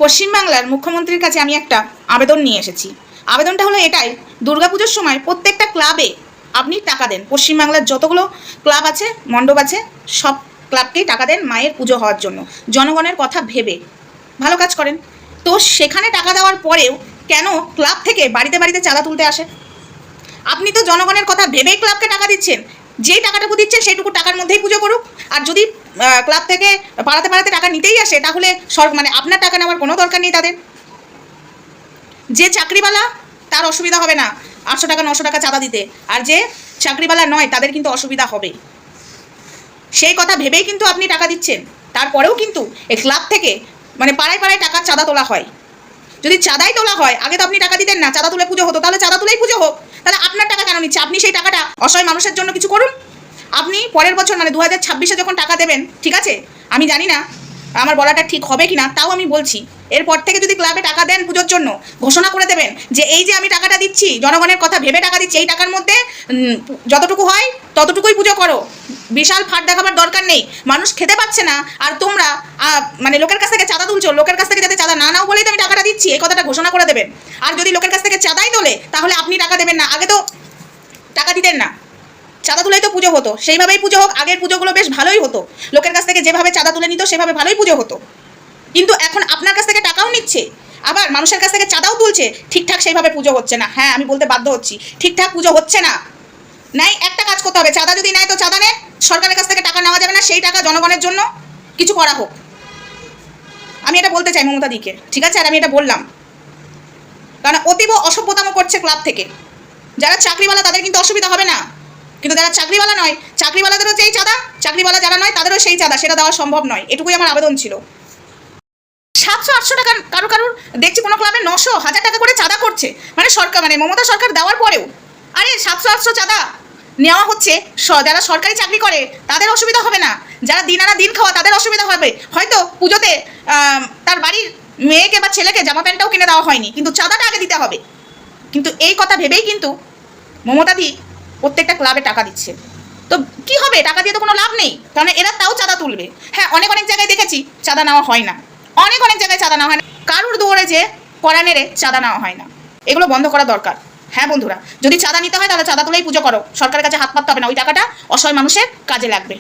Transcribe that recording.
পশ্চিমবাংলার মুখ্যমন্ত্রীর কাছে আমি একটা আবেদন নিয়ে এসেছি। আবেদনটা হলো এটাই, দুর্গাপুজোর সময় প্রত্যেকটা ক্লাবে আপনি টাকা দেন। পশ্চিমবাংলার যতগুলো ক্লাব আছে, মণ্ডপ আছে, সব ক্লাবকেই টাকা দেন মায়ের পুজো হওয়ার জন্য, জনগণের কথা ভেবে। ভালো কাজ করেন। তো সেখানে টাকা দেওয়ার পরেও কেন ক্লাব থেকে বাড়িতে বাড়িতে চাঁদা তুলতে আসে? আপনি তো জনগণের কথা ভেবেই ক্লাবকে টাকা দিচ্ছেন। যেই টাকাটুকু দিচ্ছেন সেইটুকু টাকার মধ্যেই পুজো করুক। আর যদি ক্লাব থেকে পাড়াতে পাড়াতে টাকা নিতেই আসে, তাহলে মানে আপনার টাকা নেওয়ার কোনো দরকার নেই তাদের। যে চাকরিওয়ালা তার অসুবিধা হবে না 800 টাকা 900 টাকা চাঁদা দিতে, আর যে চাকরিওয়ালা নয় তাদের কিন্তু অসুবিধা হবে। সেই কথা ভেবেই কিন্তু আপনি টাকা দিচ্ছেন। তারপরেও কিন্তু এই ক্লাব থেকে মানে পাড়ায় পাড়ায় টাকার চাঁদা তোলা হয়। যদি চাঁদাই তোলা হয়, আগে তো আপনি টাকা দিতেন না, চাঁদা তুলে পুজো হতো, তাহলে চাঁদা তুলেই পুজো হোক। তাহলে আপনার টাকা কেন নিচ্ছে? আপনি সেই টাকাটা অসহায় মানুষের জন্য কিছু করুন। আপনি পরের বছর মানে 2026-এ যখন টাকা দেবেন, ঠিক আছে, আমি জানি না আমার বলাটা ঠিক হবে কিনা, তাও আমি বলছি, এরপর থেকে যদি ক্লাবে টাকা দেন পুজোর জন্য, ঘোষণা করে দেবেন যে এই যে আমি টাকাটা দিচ্ছি, জনগণের কথা ভেবে টাকা দিচ্ছি, এই টাকার মধ্যে যতটুকু হয় ততটুকুই পুজো করো। বিশাল ফাট দেখাবার দরকার নেই। মানুষ খেতে পাচ্ছে না, আর তোমরা মানে লোকের কাছ থেকে চাঁদা তুলছো, লোকের কাছ থেকে যাতে চাঁদা না নাও বলেই তো আমি টাকাটা দিচ্ছি, এই কথাটা ঘোষণা করে দেবেন। আর যদি লোকের কাছ থেকে চাঁদাই তোলে, তাহলে আপনি টাকা দেবেন না। আগে তো টাকা দিতেন না, চাঁদা তুলেই তো পুজো হতো। সেইভাবেই পুজো হোক। আগের পুজোগুলো বেশ ভালোই হতো, লোকের কাছ থেকে যেভাবে চাঁদা তুলে নিত সেভাবে ভালোই পুজো হতো। কিন্তু এখন আপনার কাছ থেকে টাকাও নিচ্ছে, আবার মানুষের কাছ থেকে চাঁদাও তুলছে, ঠিকঠাক সেইভাবে পুজো হচ্ছে না। হ্যাঁ, আমি বলতে বাধ্য হচ্ছি, ঠিকঠাক পুজো হচ্ছে না। নাই, একটা কাজ করতে হবে, চাঁদা যদি নেয় তো চাঁদা নেয়, সরকারের কাছ থেকে টাকা নেওয়া যাবে না, সেই টাকা জনগণের জন্য কিছু করা হোক। আমি এটা বলতে চাই মমতাদিকে, ঠিক আছে? আর আমি এটা বললাম কারণ অতীব অসভ্যতাম করছে ক্লাব থেকে। যারা চাকরিওয়ালা তাদের কিন্তু অসুবিধা হবে না, কিন্তু যারা চাকরিওয়ালা নয়, চাকরিওয়ালাদেরও যেই চাঁদা, চাকরিওয়ালা যারা নয় তাদেরও সেই চাঁদা, সেটা দেওয়া সম্ভব নয়। এটুকুই আমার আবেদন ছিল। 700-800 টাকা কারো দেখছি কোনো ক্লাবে 900-1000 টাকা করে চাঁদা করছে, মানে সরকার, মানে মমতা সরকার দেওয়ার পরেও। আরে 700-800 চাঁদা নেওয়া হচ্ছে, যারা সরকারি চাকরি করে তাদের অসুবিধা হবে না, যারা দিন আনা দিন খাওয়া তাদের অসুবিধা হবে। হয়তো পুজোতে তার বাড়ির মেয়েকে বা ছেলেকে জামা প্যান্টটাও কিনে দেওয়া হয়নি, কিন্তু চাঁদাটা আগে দিতে হবে। কিন্তু এই কথা ভেবেই কিন্তু মমতাদি প্রত্যেকটা ক্লাবে টাকা দিচ্ছে। তো কি হবে? টাকা দিয়ে তো কোনো লাভ নেই, কারণ এরা তাও চাঁদা তুলবে। হ্যাঁ, অনেক অনেক জায়গায় দেখেছি চাঁদা নেওয়া হয় না, অনেক অনেক জায়গায় চাঁদা নেওয়া হয় না, কারুর দৌড়ে যে কড়া নেড়ে চাঁদা নেওয়া হয় না। এগুলো বন্ধ করা দরকার। হ্যাঁ বন্ধুরা, যদি চাঁদা নিতে হয় তাহলে চাঁদা তুলেই পুজো করো, সরকারের কাছে হাত পাততে হবে না, ওই টাকাটা অসহায় মানুষের কাজে লাগবে।